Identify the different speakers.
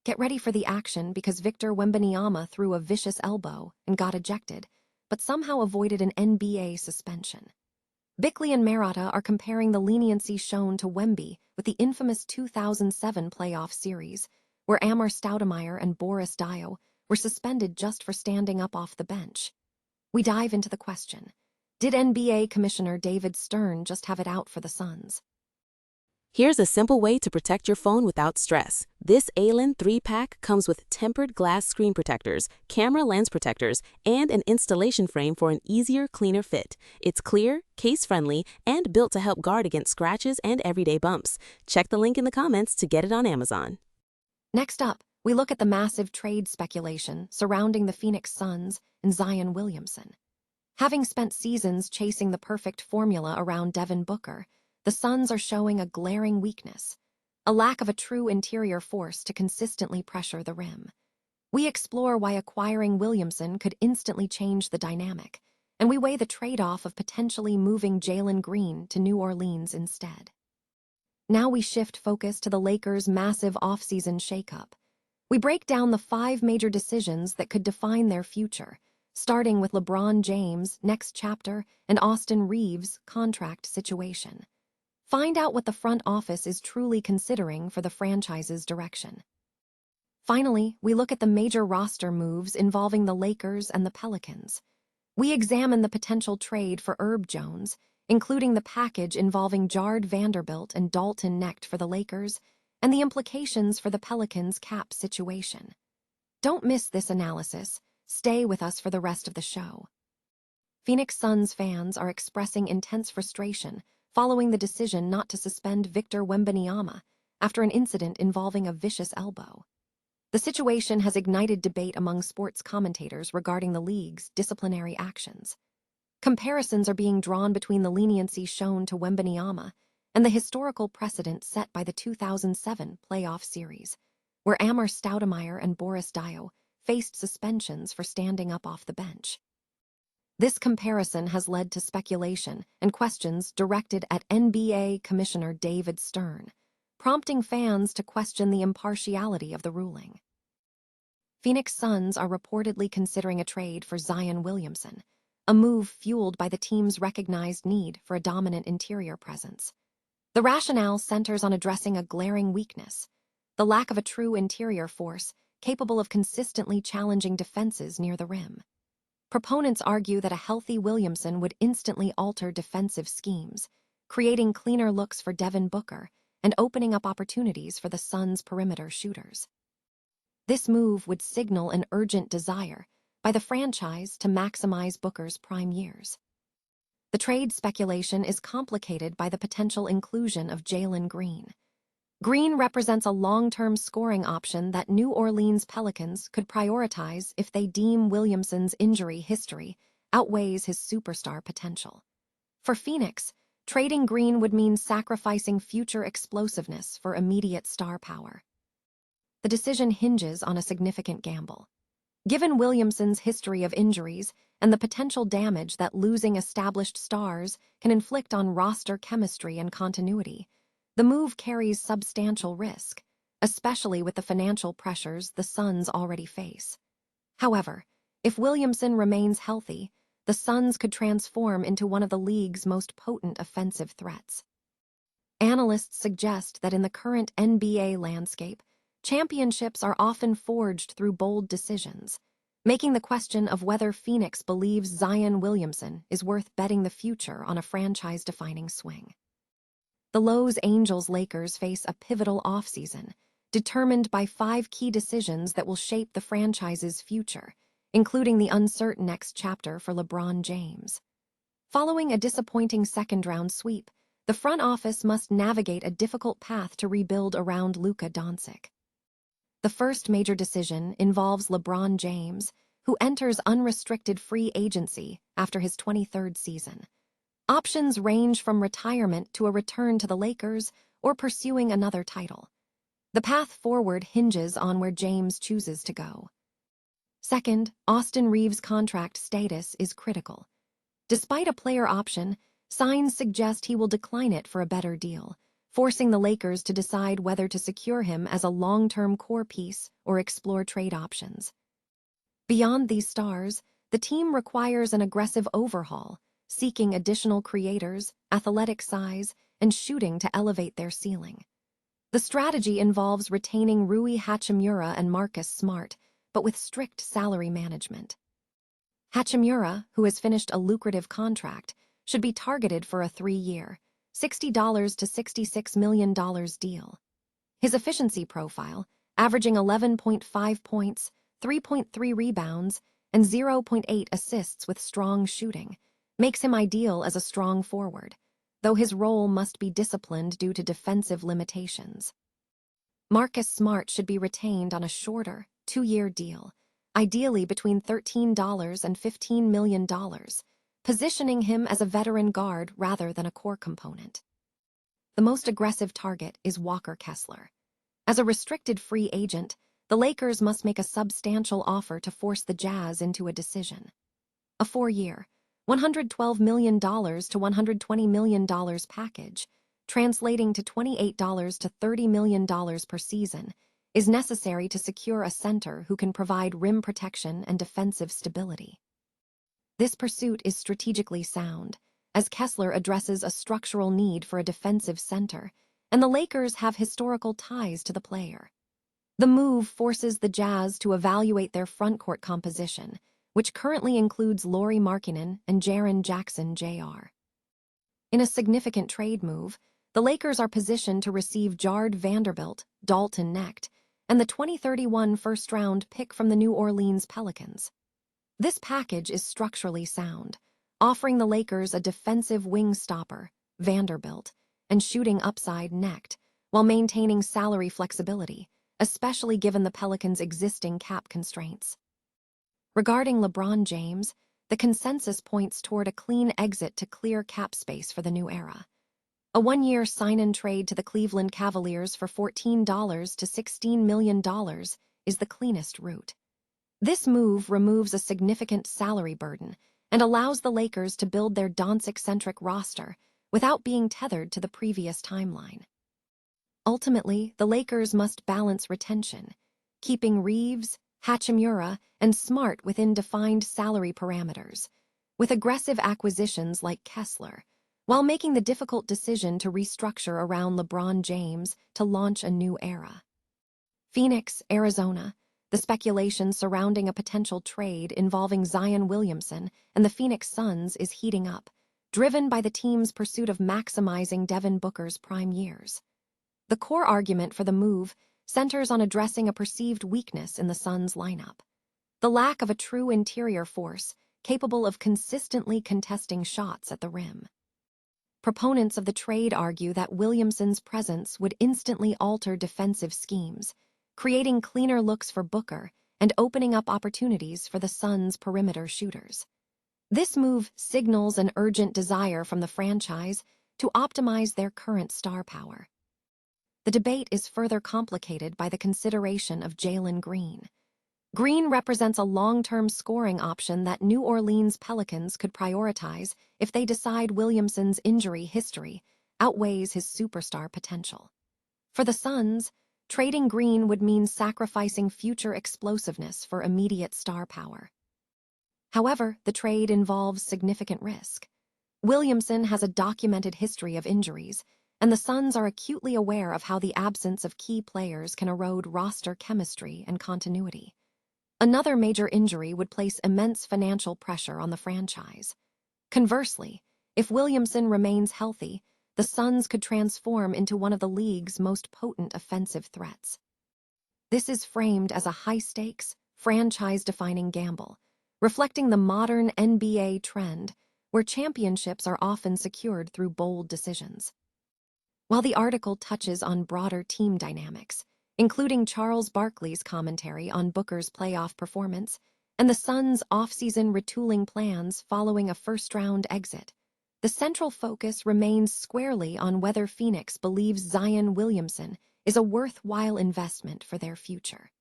Speaker 1: Get ready for the action because Victor Wembanyama threw a vicious elbow and got ejected, but somehow avoided an NBA suspension. Bickley and Marotta are comparing the leniency shown to Wemby with the infamous 2007 playoff series, where Amar Stoudemire and Boris Diaw were suspended just for standing up off the bench. We dive into the question: did NBA Commissioner David Stern just have it out for the Suns?
Speaker 2: Here's a simple way to protect your phone without stress. This Allen 3-pack comes with tempered glass screen protectors, camera lens protectors, and an installation frame for an easier, cleaner fit. It's clear, case-friendly, and built to help guard against scratches and everyday bumps. Check the link in the comments to get it on Amazon.
Speaker 1: Next up, we look at the massive trade speculation surrounding the Phoenix Suns and Zion Williamson. Having spent seasons chasing the perfect formula around Devin Booker, the Suns are showing a glaring weakness: a lack of a true interior force to consistently pressure the rim. We explore why acquiring Williamson could instantly change the dynamic, and we weigh the trade-off of potentially moving Jalen Green to New Orleans instead. Now we shift focus to the Lakers' massive offseason shakeup. We break down the 5 major decisions that could define their future, starting with LeBron James' next chapter and Austin Reeves' contract situation. Find out what the front office is truly considering for the franchise's direction. Finally, we look at the major roster moves involving the Lakers and the Pelicans. We examine the potential trade for Herb Jones, including the package involving Jared Vanderbilt and Dalton Knecht for the Lakers, and the implications for the Pelicans' cap situation. Don't miss this analysis. Stay with us for the rest of the show. Phoenix Suns fans are expressing intense frustration following the decision not to suspend Victor Wembanyama after an incident involving a vicious elbow. The situation has ignited debate among sports commentators regarding the league's disciplinary actions. Comparisons are being drawn between the leniency shown to Wembanyama and the historical precedent set by the 2007 playoff series, where Amar Stoudemire and Boris Diaw faced suspensions for standing up off the bench. This comparison has led to speculation and questions directed at NBA Commissioner David Stern, prompting fans to question the impartiality of the ruling. Phoenix Suns are reportedly considering a trade for Zion Williamson, a move fueled by the team's recognized need for a dominant interior presence. The rationale centers on addressing a glaring weakness: the lack of a true interior force capable of consistently challenging defenses near the rim. Proponents argue that a healthy Williamson would instantly alter defensive schemes, creating cleaner looks for Devin Booker and opening up opportunities for the Suns' perimeter shooters. This move would signal an urgent desire by the franchise to maximize Booker's prime years. The trade speculation is complicated by the potential inclusion of Jalen Green. Green represents a long-term scoring option that New Orleans Pelicans could prioritize if they deem Williamson's injury history outweighs his superstar potential. For Phoenix, trading Green would mean sacrificing future explosiveness for immediate star power. The decision hinges on a significant gamble. Given Williamson's history of injuries and the potential damage that losing established stars can inflict on roster chemistry and continuity, the move carries substantial risk, especially with the financial pressures the Suns already face. However, if Williamson remains healthy, the Suns could transform into one of the league's most potent offensive threats. Analysts suggest that in the current NBA landscape, championships are often forged through bold decisions, making the question of whether Phoenix believes Zion Williamson is worth betting the future on a franchise-defining swing. The Los Angeles Lakers face a pivotal offseason, determined by 5 key decisions that will shape the franchise's future, including the uncertain next chapter for LeBron James. Following a disappointing second-round sweep, the front office must navigate a difficult path to rebuild around Luka Doncic. The first major decision involves LeBron James, who enters unrestricted free agency after his 23rd season. Options range from retirement to a return to the Lakers or pursuing another title. The path forward hinges on where James chooses to go. Second, Austin Reeves' contract status is critical. Despite a player option, signs suggest he will decline it for a better deal, forcing the Lakers to decide whether to secure him as a long-term core piece or explore trade options. Beyond these stars, the team requires an aggressive overhaul, seeking additional creators, athletic size, and shooting to elevate their ceiling. The strategy involves retaining Rui Hachimura and Marcus Smart, but with strict salary management. Hachimura, who has finished a lucrative contract, should be targeted for a 3-year, $60 to $66 million deal. His efficiency profile, averaging 11.5 points, 3.3 rebounds, and 0.8 assists with strong shooting, makes him ideal as a strong forward, though his role must be disciplined due to defensive limitations. Marcus Smart should be retained on a shorter, 2-year deal, ideally between $13 and $15 million, positioning him as a veteran guard rather than a core component. The most aggressive target is Walker Kessler. As a restricted free agent, the Lakers must make a substantial offer to force the Jazz into a decision. A 4-year, $112 million to $120 million package, translating to $28 to $30 million per season, is necessary to secure a center who can provide rim protection and defensive stability. This pursuit is strategically sound, as Kessler addresses a structural need for a defensive center, and the Lakers have historical ties to the player. The move forces the Jazz to evaluate their frontcourt composition, which currently includes Lauri Markkanen and Jaren Jackson Jr. In a significant trade move, the Lakers are positioned to receive Jard Vanderbilt, Dalton Knecht, and the 2031 first-round pick from the New Orleans Pelicans. This package is structurally sound, offering the Lakers a defensive wing stopper, Vanderbilt, and shooting upside Knecht, while maintaining salary flexibility, especially given the Pelicans' existing cap constraints. Regarding LeBron James, the consensus points toward a clean exit to clear cap space for the new era. A 1-year sign-and trade to the Cleveland Cavaliers for $14 to $16 million is the cleanest route. This move removes a significant salary burden and allows the Lakers to build their Doncic-centric roster without being tethered to the previous timeline. Ultimately, the Lakers must balance retention, keeping Reeves, Hachimura, and Smart within defined salary parameters, with aggressive acquisitions like Kessler, while making the difficult decision to restructure around LeBron James to launch a new era. Phoenix, Arizona. The speculation surrounding a potential trade involving Zion Williamson and the Phoenix Suns is heating up, driven by the team's pursuit of maximizing Devin Booker's prime years. The core argument for the move centers on addressing a perceived weakness in the Suns' lineup: the lack of a true interior force capable of consistently contesting shots at the rim. Proponents of the trade argue that Williamson's presence would instantly alter defensive schemes, creating cleaner looks for Booker and opening up opportunities for the Suns' perimeter shooters. This move signals an urgent desire from the franchise to optimize their current star power. The debate is further complicated by the consideration of Jalen Green. Green represents a long-term scoring option that New Orleans Pelicans could prioritize if they decide Williamson's injury history outweighs his superstar potential. For the Suns, trading Green would mean sacrificing future explosiveness for immediate star power. However, the trade involves significant risk. Williamson has a documented history of injuries, and the Suns are acutely aware of how the absence of key players can erode roster chemistry and continuity. Another major injury would place immense financial pressure on the franchise. Conversely, if Williamson remains healthy, the Suns could transform into one of the league's most potent offensive threats. This is framed as a high-stakes, franchise-defining gamble, reflecting the modern NBA trend where championships are often secured through bold decisions. While the article touches on broader team dynamics, including Charles Barkley's commentary on Booker's playoff performance and the Suns' off-season retooling plans following a first-round exit, the central focus remains squarely on whether Phoenix believes Zion Williamson is a worthwhile investment for their future.